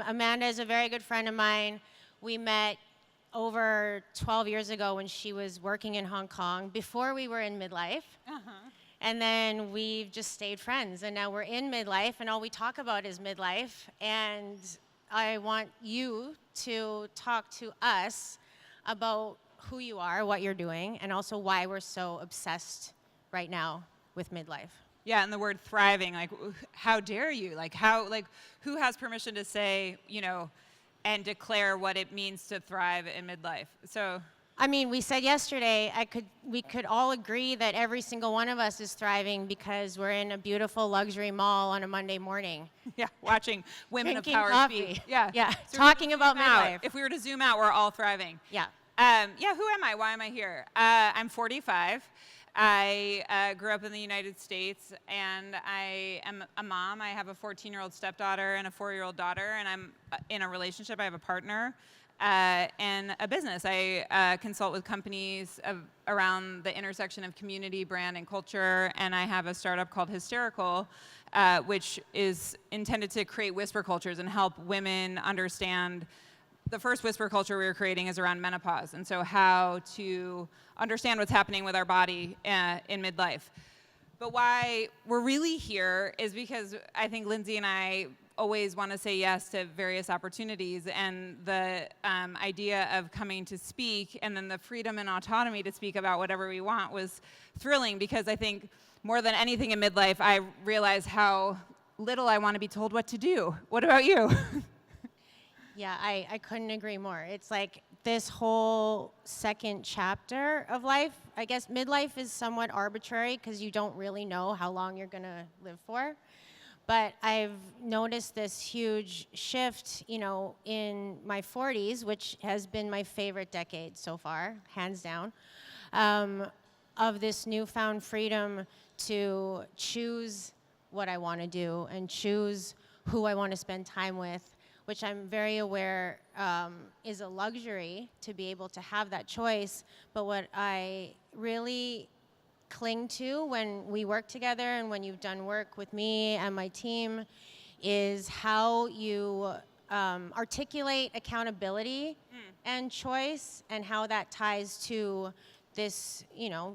Amanda is a very good friend of mine. We met over 12 years ago when she was working in Hong Kong, before we were in midlife. And then we've just stayed friends. And now we're in midlife, and all we talk about is midlife. And I want you to talk to us about who you are, what you're doing, and also why we're so obsessed right now with midlife. Yeah, and the word thriving, like, how dare you? Like, who has permission to say, and declare what it means to thrive in midlife? So, I mean, we said yesterday, we could all agree that every single one of us is thriving because we're in a beautiful luxury mall on a Monday morning. Yeah, watching women of Drinking power coffee. speak. Yeah, Yeah, so talking about midlife. If we were to zoom out, we're all thriving. Yeah. Who am I? Why am I here? I'm 45. I grew up in the United States, and I am a mom. I have a 14-year-old stepdaughter and a 4-year-old daughter, and I'm in a relationship. I have a partner and a business. I consult with companies around the intersection of community, brand, and culture, and I have a startup called Hysterical, which is intended to create whisper cultures and help women understand. The first whisper culture we were creating is around menopause, and so how to understand what's happening with our body in midlife. But why we're really here is because I think Lindsay and I always want to say yes to various opportunities, and the idea of coming to speak and then the freedom and autonomy to speak about whatever we want was thrilling, because I think more than anything in midlife, I realize how little I want to be told what to do. What about you? Yeah, I couldn't agree more. It's like this whole second chapter of life. I guess midlife is somewhat arbitrary because you don't really know how long you're going to live for. But I've noticed this huge shift, in my 40s, which has been my favorite decade so far, hands down, of this newfound freedom to choose what I want to do and choose who I want to spend time with, which I'm very aware is a luxury to be able to have that choice. But what I really cling to when we work together and when you've done work with me and my team is how you articulate accountability and choice, and how that ties to this,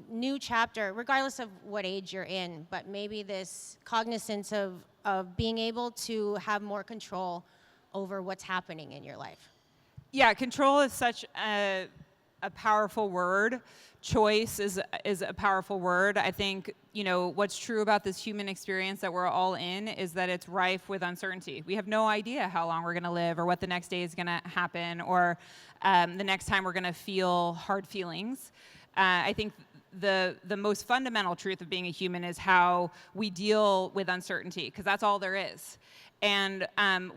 new chapter, regardless of what age you're in, but maybe this cognizance of being able to have more control over what's happening in your life. Yeah, control is such a powerful word. Choice is a powerful word. I think, what's true about this human experience that we're all in is that it's rife with uncertainty. We have no idea how long we're going to live, or what the next day is going to happen, or the next time we're going to feel hard feelings. I think the most fundamental truth of being a human is how we deal with uncertainty, because that's all there is. And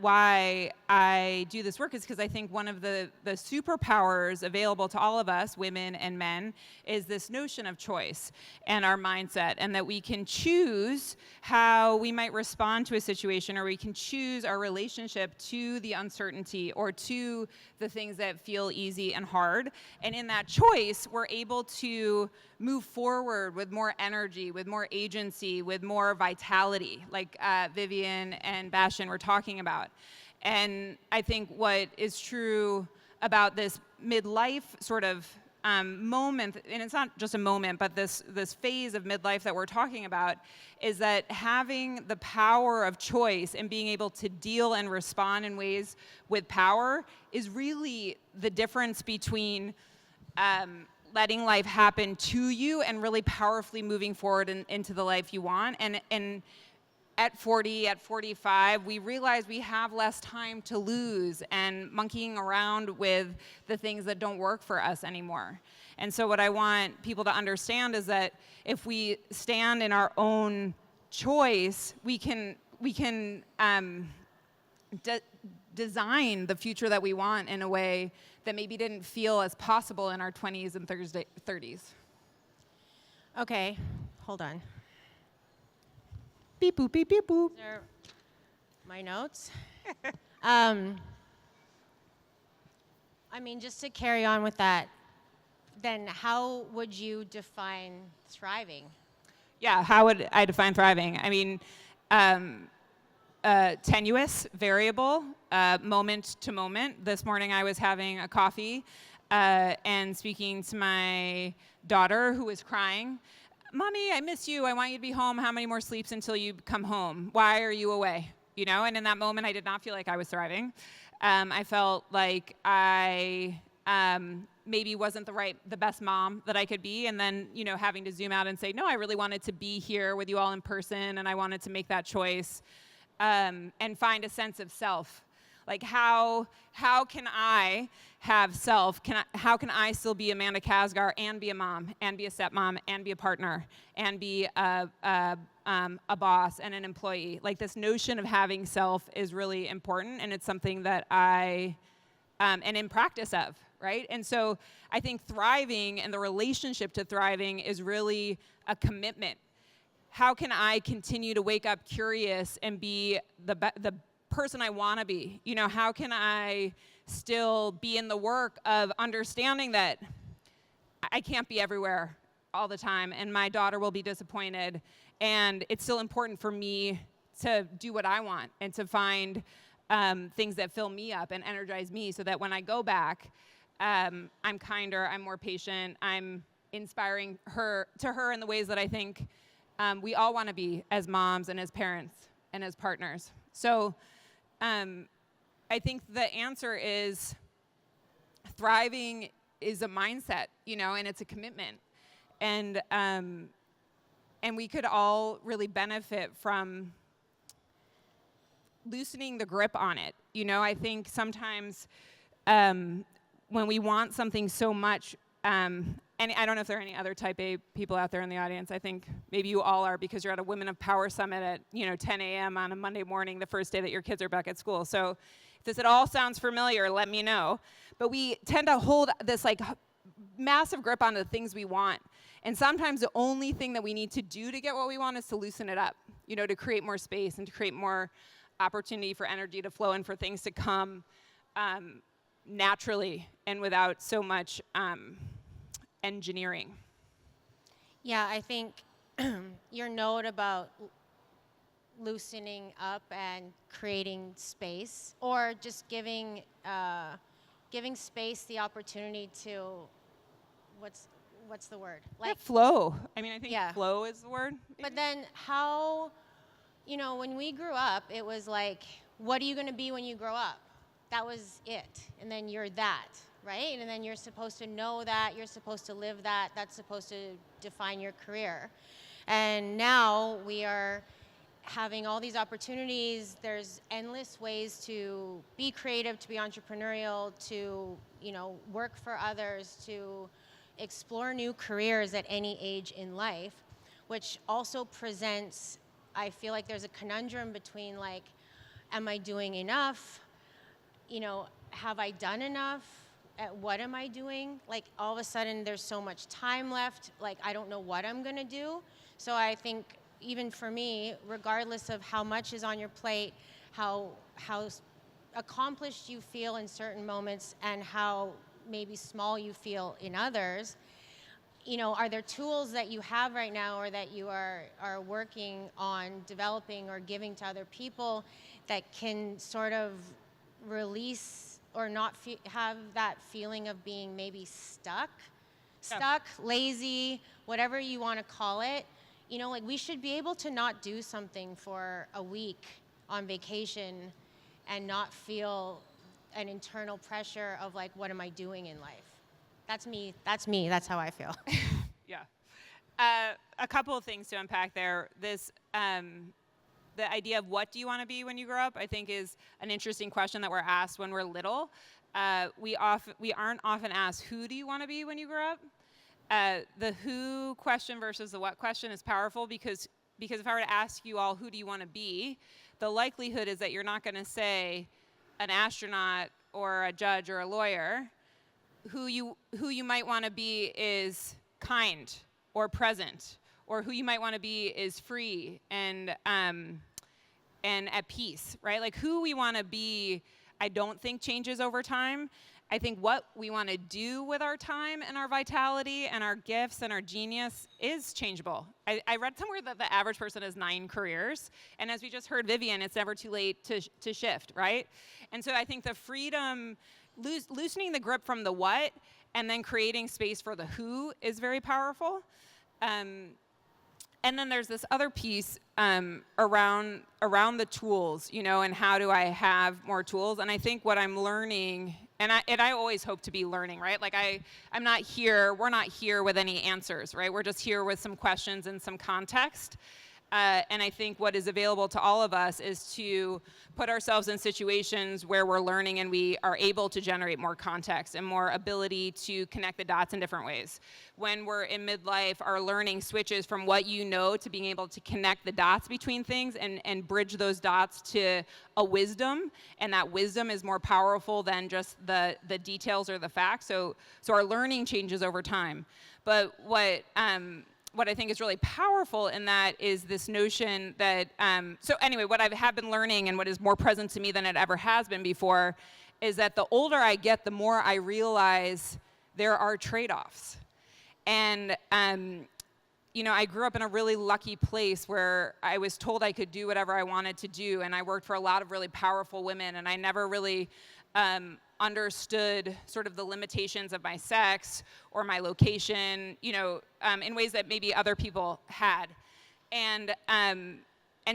why I do this work is because I think one of the superpowers available to all of us, women and men, is this notion of choice and our mindset, and that we can choose how we might respond to a situation, or we can choose our relationship to the uncertainty or to the things that feel easy and hard. And in that choice, we're able to move forward with more energy, with more agency, with more vitality, like Vivian and Bastion were talking about. And I think what is true about this midlife sort of moment, and it's not just a moment, but this phase of midlife that we're talking about, is that having the power of choice and being able to deal and respond in ways with power is really the difference between letting life happen to you and really powerfully moving forward into the life you want. And at 40, at 45, we realize we have less time to lose and monkeying around with the things that don't work for us anymore. And so what I want people to understand is that if we stand in our own choice, we can design the future that we want in a way that maybe didn't feel as possible in our 20s and 30s. Okay, hold on. Beep boop, beep, beep boop. These are my notes. Just to carry on with that, then how would you define thriving? Yeah, how would I define thriving? Tenuous, variable. moment to moment. This morning I was having a coffee and speaking to my daughter who was crying. Mommy, I miss you. I want you to be home. How many more sleeps until you come home? Why are you away? You know, and in that moment, I did not feel like I was thriving. I felt like I maybe wasn't the best mom that I could be. And then, you know, having to zoom out and say, no, I really wanted to be here with you all in person. And I wanted to make that choice and find a sense of self. Like how can I have self? How can I still be Amanda Casgar and be a mom and be a stepmom and be a partner and be a boss and an employee? Like this notion of having self is really important, and it's something that I am in practice of, right? And so I think thriving and the relationship to thriving is really a commitment. How can I continue to wake up curious and be the person I want to be? You know, how can I still be in the work of understanding that I can't be everywhere all the time and my daughter will be disappointed, and it's still important for me to do what I want and to find things that fill me up and energize me so that when I go back, I'm kinder, I'm more patient, I'm inspiring her in the ways that I think we all want to be as moms and as parents and as partners. So I think the answer is thriving is a mindset, you know, and it's a commitment. And we could all really benefit from loosening the grip on it. You know, I think sometimes when we want something so much, and I don't know if there are any other type A people out there in the audience. I think maybe you all are because you're at a Women of Power Summit at 10 a.m. on a Monday morning, the first day that your kids are back at school. So if this at all sounds familiar, let me know. But we tend to hold this like massive grip on the things we want. And sometimes the only thing that we need to do to get what we want is to loosen it up, you know, to create more space and to create more opportunity for energy to flow and for things to come naturally and without so much engineering. Yeah, I think your note about loosening up and creating space, or just giving space the opportunity to what's the word? Like flow. I mean, I think Yeah. flow is the word. But then how, when we grew up, it was like, what are you going to be when you grow up? That was it. And then you're that, right? And then you're supposed to know that, you're supposed to live that, that's supposed to define your career. And now we are having all these opportunities. There's endless ways to be creative, to be entrepreneurial, to, work for others, to explore new careers at any age in life, which also presents, I feel like there's a conundrum between like, am I doing enough? Have I done enough? At what am I doing? Like all of a sudden there's so much time left, like I don't know what I'm gonna do. So I think even for me, regardless of how much is on your plate, how accomplished you feel in certain moments and how maybe small you feel in others, are there tools that you have right now or that you are working on developing or giving to other people that can sort of release or not have that feeling of being maybe stuck, lazy, whatever you want to call it? Like we should be able to not do something for a week on vacation and not feel an internal pressure of like, what am I doing in life? That's me. That's how I feel. Yeah. A couple of things to unpack there. This, the idea of what do you want to be when you grow up, I think is an interesting question that we're asked when we're little. We aren't often asked, who do you want to be when you grow up? The who question versus the what question is powerful because if I were to ask you all, who do you want to be? The likelihood is that you're not going to say an astronaut or a judge or a lawyer. Who you might want to be is kind or present, or who you might want to be is free and at peace, right? Like who we want to be, I don't think changes over time. I think what we want to do with our time and our vitality and our gifts and our genius is changeable. I read somewhere that the average person has 9 careers. And as we just heard Vivian, it's never too late to shift, right? And so I think the freedom, loosening the grip from the what and then creating space for the who is very powerful. And then there's this other piece around the tools, you know, and how do I have more tools? And I think what I'm learning, and I always hope to be learning, right? Like we're not here with any answers, right? We're just here with some questions and some context. And I think what is available to all of us is to put ourselves in situations where we're learning and we are able to generate more context and more ability to connect the dots in different ways. When we're in midlife, our learning switches from what you know to being able to connect the dots between things and bridge those dots to a wisdom. And that wisdom is more powerful than just the details or the facts. So our learning changes over time. But what I think is really powerful in that is this notion that, so anyway, what I have been learning and what is more present to me than it ever has been before is that the older I get, the more I realize there are trade-offs. And, you know, I grew up in a really lucky place where I was told I could do whatever I wanted to do, and I worked for a lot of really powerful women, and I never really understood sort of the limitations of my sex or my location, you know, in ways that maybe other people had. And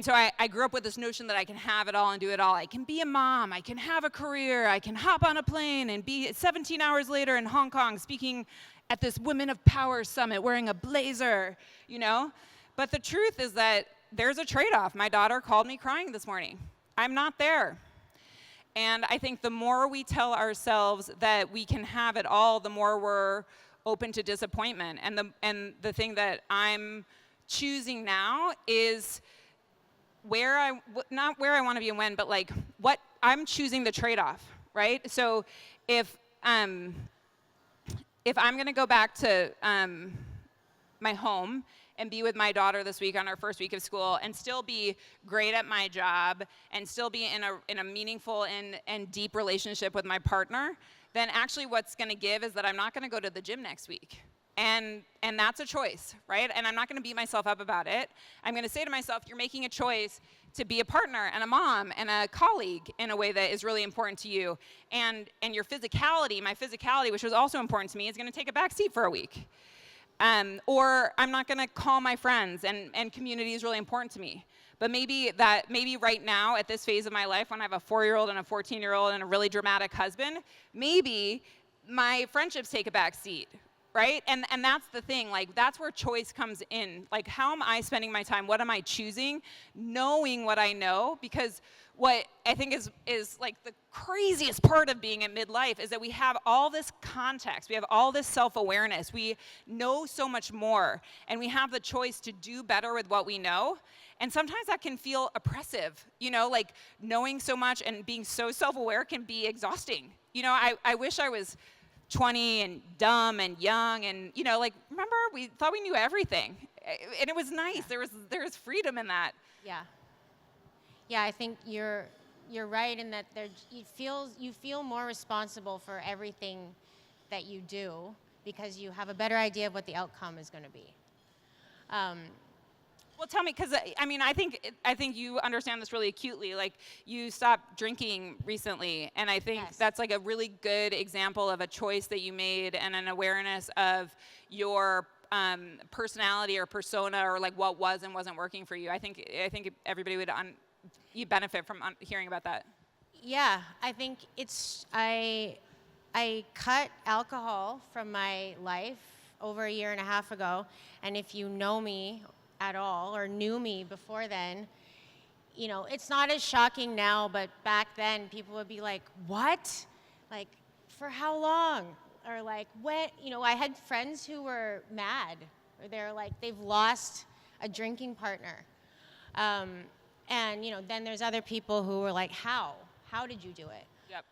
so I grew up with this notion that I can have it all and do it all. I can be a mom, I can have a career, I can hop on a plane and be 17 hours later in Hong Kong speaking at this Women of Power summit wearing a blazer, you know? But the truth is that there's a trade-off. My daughter called me crying this morning. I'm not there. And I think the more we tell ourselves that we can have it all, the more we're open to disappointment. And the thing that I'm choosing now is not where I want to be and when, but like what I'm choosing the trade-off, right? So if I'm going to go back to my home and be with my daughter this week on our first week of school and still be great at my job and still be in a meaningful and deep relationship with my partner, then actually what's going to give is that I'm not going to go to the gym next week. And that's a choice, right? And I'm not going to beat myself up about it. I'm going to say to myself, you're making a choice to be a partner and a mom and a colleague in a way that is really important to you. And your physicality, my physicality, which was also important to me, is going to take a back seat for a week. Or I'm not going to call my friends, and community is really important to me. But maybe right now at this phase of my life when I have a 4-year-old and a 14-year-old and a really dramatic husband, maybe my friendships take a back seat, right? And that's the thing, like that's where choice comes in. Like how am I spending my time? What am I choosing? Knowing what I know, because what I think is like the craziest part of being in midlife is that we have all this context, we have all this self-awareness, we know so much more, and we have the choice to do better with what we know. And sometimes that can feel oppressive, you know, like knowing so much and being so self-aware can be exhausting. You know, I wish I was 20 and dumb and young and, you know, like, remember, we thought we knew everything. And it was nice. There was freedom in that. Yeah. Yeah, I think you're right in that you feel more responsible for everything that you do because you have a better idea of what the outcome is going to be. Well, tell me, because I mean, I think you understand this really acutely. Like, you stopped drinking recently, and I think Yes. that's like a really good example of a choice that you made and an awareness of your personality or persona or like what was and wasn't working for you. I think everybody would you benefit from hearing about that. Yeah, I think I cut alcohol from my life over a year and a half ago, and if you know me at all or knew me before then, you know, it's not as shocking now, but back then people would be like, what? Like, for how long? Or like, when? You know, I had friends who were mad, or they're like, they've lost a drinking partner. And, you know, then there's other people who were like, how? How did you do it? Yep.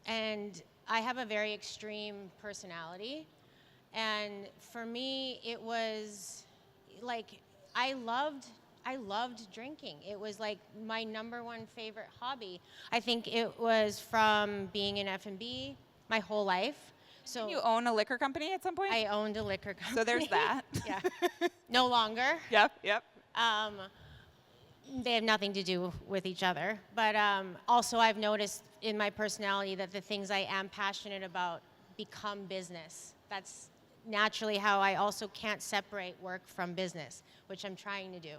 And I have a very extreme personality. And for me, it was like, I loved I loved drinking. It was like my number one favorite hobby. I think it was from being in F&B my whole life. So Did you own a liquor company at some point? I owned a liquor company. So there's that. Yeah. No longer. Yep. They have nothing to do with each other. But also I've noticed in my personality that the things I am passionate about become business. That's naturally how I also can't separate work from business, which I'm trying to do,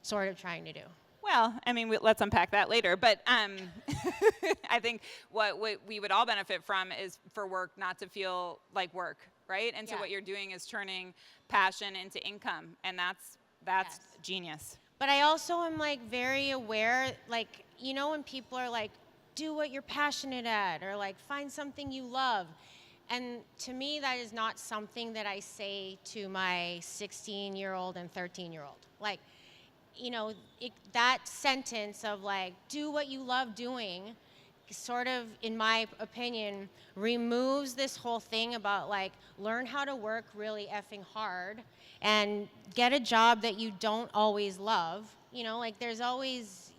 sort of trying to do. Well, I mean, let's unpack that later. But I think what we would all benefit from is for work not to feel like work, right? And so what you're doing is turning passion into income, and that's Yes. genius. But I also am like very aware, like, you know, when people are like, do what you're passionate at, or like find something you love. And to me, that is not something that I say to my 16-year-old and 13-year-old. Like, you know, that sentence of like, do what you love doing, sort of, in my opinion, removes this whole thing about like, learn how to work really effing hard and get a job that you don't always love. You know, like there's always,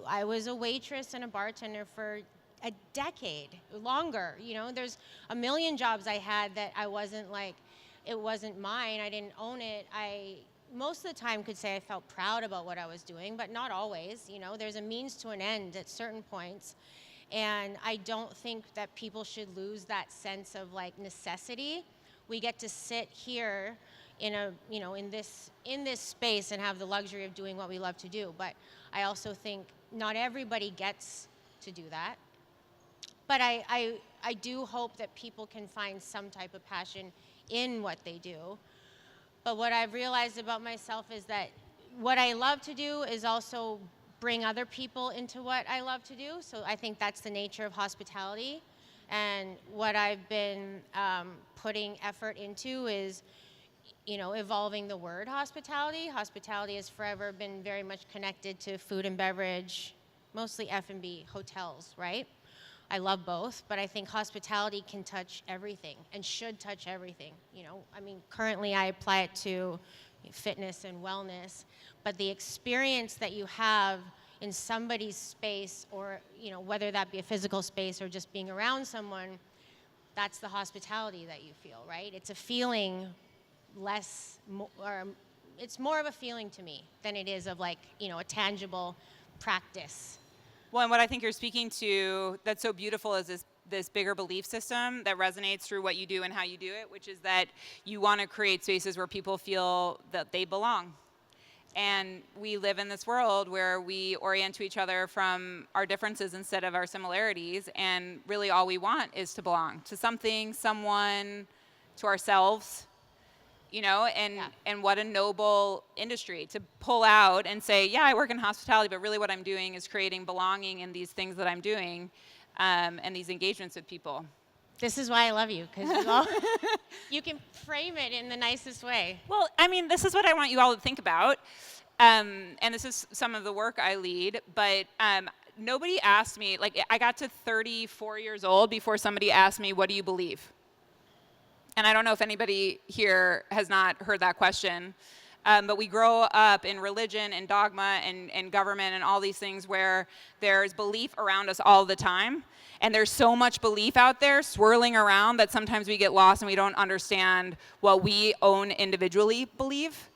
I was a waitress and a bartender for a decade, longer. You know, there's a million jobs I had that I wasn't like, it wasn't mine, I didn't own it. I most of the time could say I felt proud about what I was doing, but not always. You know, there's a means to an end at certain points. And I don't think that people should lose that sense of like necessity. We get to sit here in a, you know, in this space and have the luxury of doing what we love to do. But I also think not everybody gets to do that. But I do hope that people can find some type of passion in what they do. But what I've realized about myself is that what I love to do is also bring other people into what I love to do. So I think that's the nature of hospitality. And what I've been putting effort into is, you know, evolving the word hospitality. Hospitality has forever been very much connected to food and beverage, mostly F&B, hotels, right? I love both, but I think hospitality can touch everything and should touch everything. You know, I mean, currently I apply it to fitness and wellness, but the experience that you have in somebody's space, or, you know, whether that be a physical space or just being around someone, that's the hospitality that you feel, right? It's a feeling it's more of a feeling to me than it is of like, you know, a tangible practice. Well, and what I think you're speaking to that's so beautiful is this bigger belief system that resonates through what you do and how you do it, which is that you want to create spaces where people feel that they belong. And we live in this world where we orient to each other from our differences instead of our similarities, and really all we want is to belong to something, someone, to ourselves. You know, and what a noble industry to pull out and say, yeah, I work in hospitality, but really what I'm doing is creating belonging in these things that I'm doing, and these engagements with people. This is why I love you, because you can frame it in the nicest way. Well, I mean, this is what I want you all to think about, and this is some of the work I lead, but nobody asked me, like I got to 34 years old before somebody asked me, what do you believe? And I don't know if anybody here has not heard that question, but we grow up in religion and dogma and government and all these things where there's belief around us all the time. And there's so much belief out there swirling around that sometimes we get lost and we don't understand what we own individually believe.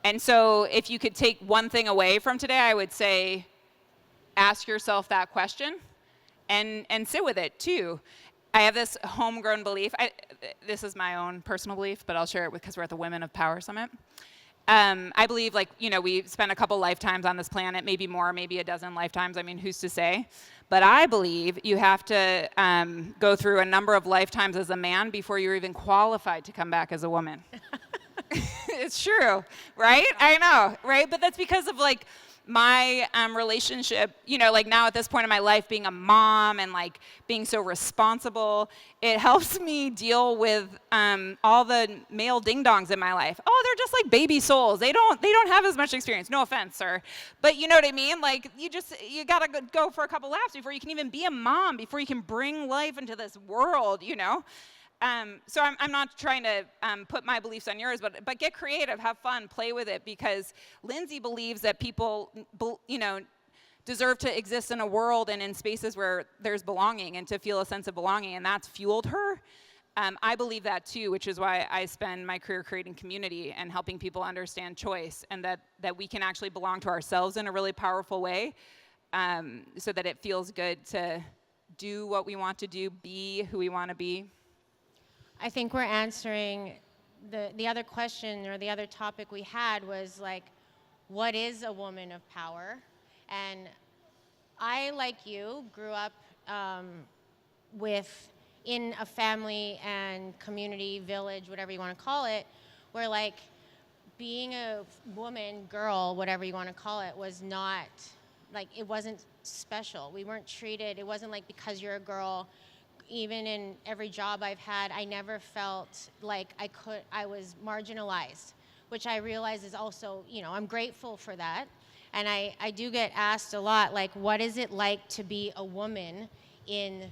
And so if you could take one thing away from today, I would say ask yourself that question and sit with it too. I have this homegrown belief. This is my own personal belief, but I'll share it because we're at the Women of Power Summit. I believe, like, you know, we spent a couple lifetimes on this planet, maybe more, maybe a dozen lifetimes. I mean, who's to say? But I believe you have to go through a number of lifetimes as a man before you're even qualified to come back as a woman. It's true, right? I know, right? But that's because of, like, my relationship, you know, like now at this point in my life, being a mom and like being so responsible, it helps me deal with all the male ding-dongs in my life. Oh, they're just like baby souls. They don't have as much experience. No offense, sir. But you know what I mean? Like you gotta go for a couple laps before you can even be a mom, before you can bring life into this world, you know? So I'm not trying to put my beliefs on yours, but get creative, have fun, play with it, because Lindsay believes that people, deserve to exist in a world and in spaces where there's belonging and to feel a sense of belonging, and that's fueled her. I believe that too, which is why I spend my career creating community and helping people understand choice, and that we can actually belong to ourselves in a really powerful way, so that it feels good to do what we want to do, be who we want to be. I think we're answering the other question, or the other topic we had was like, what is a woman of power? And I, like you, grew up in a family and community, village, whatever you want to call it, where like being a woman, girl, whatever you want to call it, was not, like, it wasn't special. We weren't treated, it wasn't like because you're a girl. Even in every job I've had, I never felt like I was marginalized, which I realize is also, I'm grateful for that. And I do get asked a lot, like, what is it like to be a woman in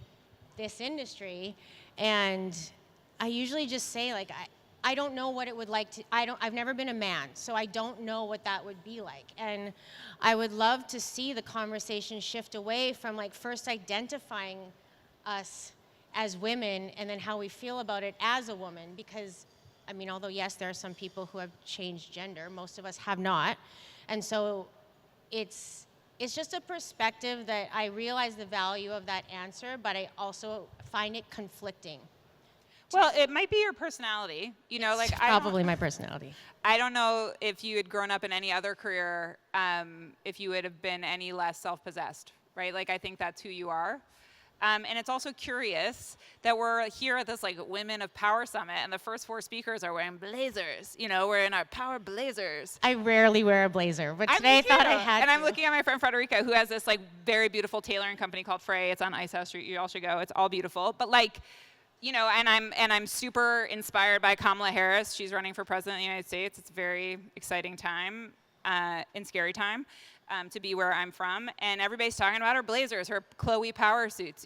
this industry? And I usually just say, like, I don't know what it would like to, I've never been a man, so I don't know what that would be like. And I would love to see the conversation shift away from like first identifying us as women and then how we feel about it as a woman, because I mean, although yes, there are some people who have changed gender, most of us have not. And so it's just a perspective that I realize the value of that answer, but I also find it conflicting. Well, it might be your personality, like Probably my personality. I don't know if you had grown up in any other career, if you would have been any less self-possessed, right? Like, I think that's who you are. And it's also curious that we're here at this like Women of Power Summit, and the first 4 speakers are wearing blazers. We're in our power blazers. I rarely wear a blazer, but today I thought I had And to. I'm looking at my friend Frederica, who has this like very beautiful tailoring company called Frey. It's on Ice House Street. You all should go. It's all beautiful. But like, and I'm super inspired by Kamala Harris. She's running for president of the United States. It's a very exciting time, and scary time. To be where I'm from, and everybody's talking about her blazers, her Chloe power suits,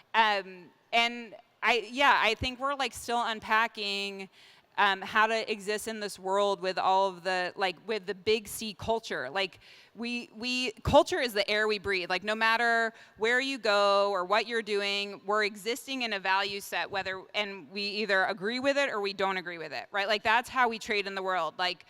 and I think we're like still unpacking how to exist in this world with all of the with the big C culture. Like we culture is the air we breathe. Like no matter where you go or what you're doing, we're existing in a value set, and we either agree with it or we don't agree with it, right? Like that's how we trade in the world. Like.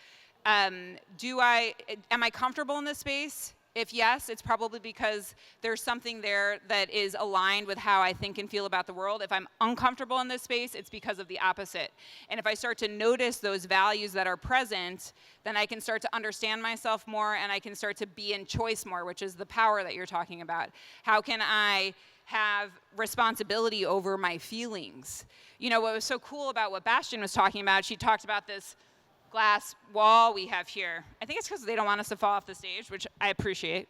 Am I comfortable in this space? If yes, it's probably because there's something there that is aligned with how I think and feel about the world. If I'm uncomfortable in this space, it's because of the opposite. And if I start to notice those values that are present, then I can start to understand myself more, and I can start to be in choice more, which is the power that you're talking about. How can I have responsibility over my feelings? What was so cool about what Bastian was talking about, she talked about this glass wall we have here. I think it's because they don't want us to fall off the stage, which I appreciate.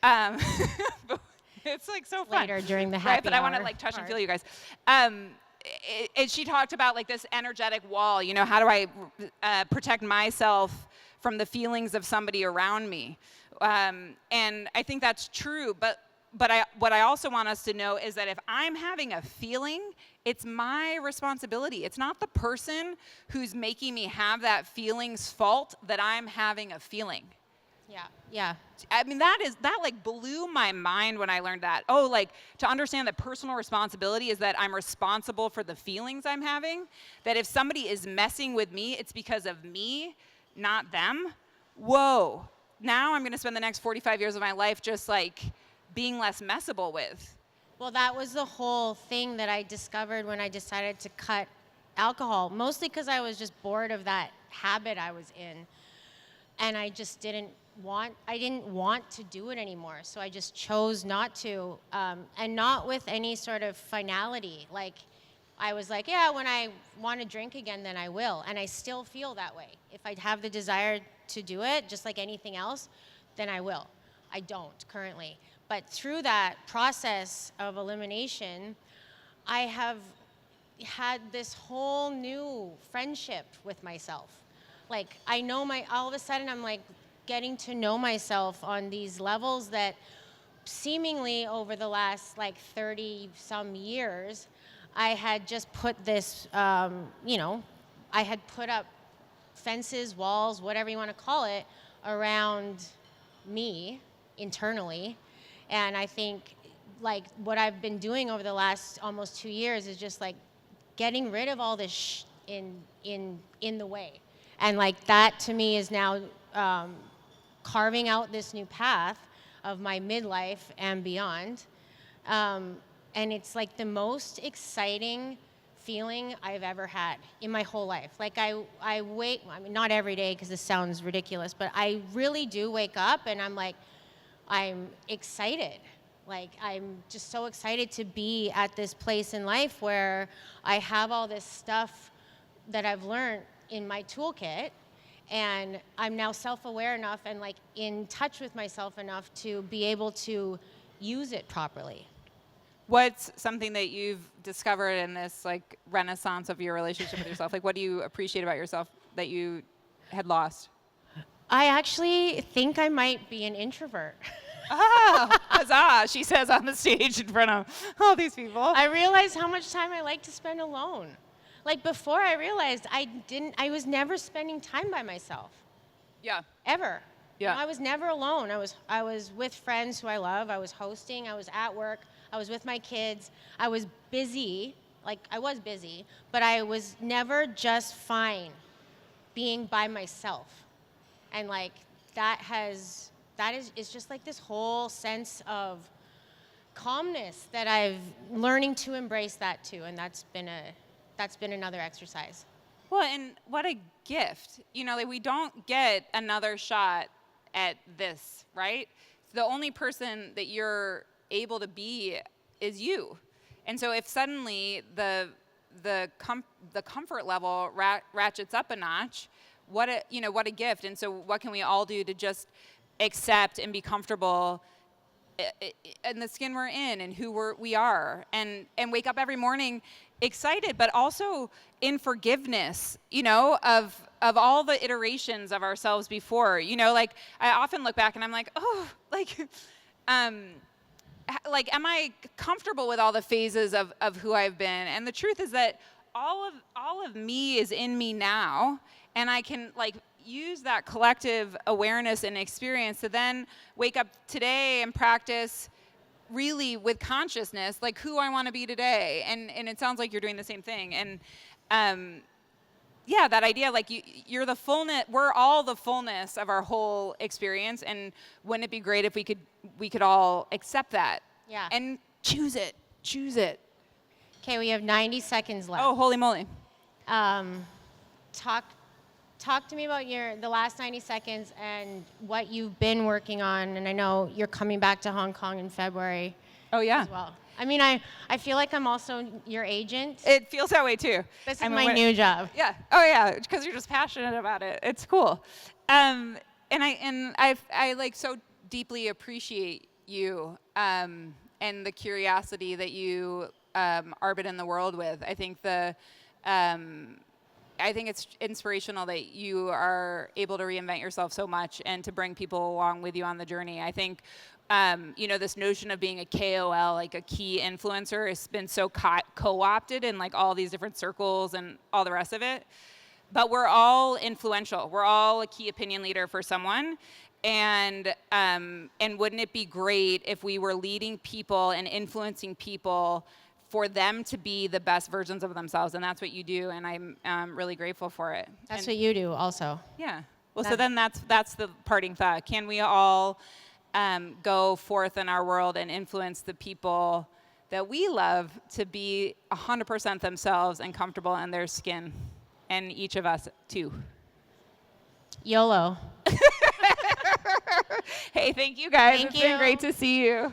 But it's like so fun. Later during the happy right, but I want to hour like touch part. and feel you guys. She talked about like this energetic wall. How do I protect myself from the feelings of somebody around me? And I think that's true. But what I also want us to know is that if I'm having a feeling, it's my responsibility. It's not the person who's making me have that feeling's fault that I'm having a feeling. Yeah. I mean, that like blew my mind when I learned that. Oh, like to understand that personal responsibility is that I'm responsible for the feelings I'm having. That if somebody is messing with me, it's because of me, not them. Whoa. Now I'm going to spend the next 45 years of my life just like being less messable with. Well, that was the whole thing that I discovered when I decided to cut alcohol, mostly because I was just bored of that habit I was in. And I just didn't want to do it anymore. So I just chose not to, and not with any sort of finality. Like, I was like, yeah, when I want to drink again, then I will. And I still feel that way. If I have the desire to do it, just like anything else, then I will. I don't currently. But through that process of elimination, I have had this whole new friendship with myself. Like, I know all of a sudden I'm like getting to know myself on these levels that seemingly over the last like 30 some years, I had just put this, you know, I had put up fences, walls, whatever you want to call it, around me internally. And I think like what I've been doing over the last almost 2 years is just like getting rid of all this in the way. And like that to me is now carving out this new path of my midlife and beyond. And it's like the most exciting feeling I've ever had in my whole life. Like I wake, I mean, not every day because this sounds ridiculous, but I really do wake up and I'm like, I'm excited. Like I'm just so excited to be at this place in life where I have all this stuff that I've learned in my toolkit, and I'm now self-aware enough and like in touch with myself enough to be able to use it properly. What's something that you've discovered in this like renaissance of your relationship with yourself? Like, what do you appreciate about yourself that you had lost? I actually think I might be an introvert. Oh, huzzah, she says on the stage in front of all these people. I realized how much time I like to spend alone. Like before I realized I was never spending time by myself. Yeah. Ever. Yeah. You know, I was never alone. I was with friends who I love. I was hosting. I was at work. I was with my kids. I was busy. Like I was busy, but I was never just fine being by myself. And like it's just like this whole sense of calmness that I've learning to embrace that too. And that's been another exercise. Well, and what a gift. You know, like we don't get another shot at this, right? The only person that you're able to be is you. And so if suddenly the comfort level ratchets up a notch, what a gift. And so what can we all do to just accept and be comfortable in the skin we're in and who we are, and wake up every morning excited, but also in forgiveness, you know, of all the iterations of ourselves before. You know, like I often look back and I'm like, oh, like am I comfortable with all the phases of who I've been? And the truth is that all of me is in me now, and I can like use that collective awareness and experience to then wake up today and practice really with consciousness, like who I want to be today. And it sounds like you're doing the same thing. And yeah, that idea, like you're the fullness, we're all the fullness of our whole experience. And wouldn't it be great if we could all accept that? Yeah. And choose it. Okay, we have 90 seconds left. Oh, holy moly. Talk to me about the last 90 seconds and what you've been working on. And I know you're coming back to Hong Kong in February. Oh, yeah. As well. I mean, I feel like I'm also your agent. It feels that way too. This is my new job. Yeah. Oh, yeah. Because you're just passionate about it. It's cool. And I like so deeply appreciate you and the curiosity that you orbit in the world with. I think it's inspirational that you are able to reinvent yourself so much and to bring people along with you on the journey. I think, you know, this notion of being a KOL, like a key influencer, has been so co-opted in like all these different circles and all the rest of it. But we're all influential. We're all a key opinion leader for someone. And wouldn't it be great if we were leading people and influencing people for them to be the best versions of themselves? And that's what you do, and I'm really grateful for it. That's what you do also. Yeah. Well, so then that's the parting thought. Can we all go forth in our world and influence the people that we love to be 100% themselves and comfortable in their skin, and each of us too? YOLO. Hey, thank you guys. Thank It's been you. great to see you.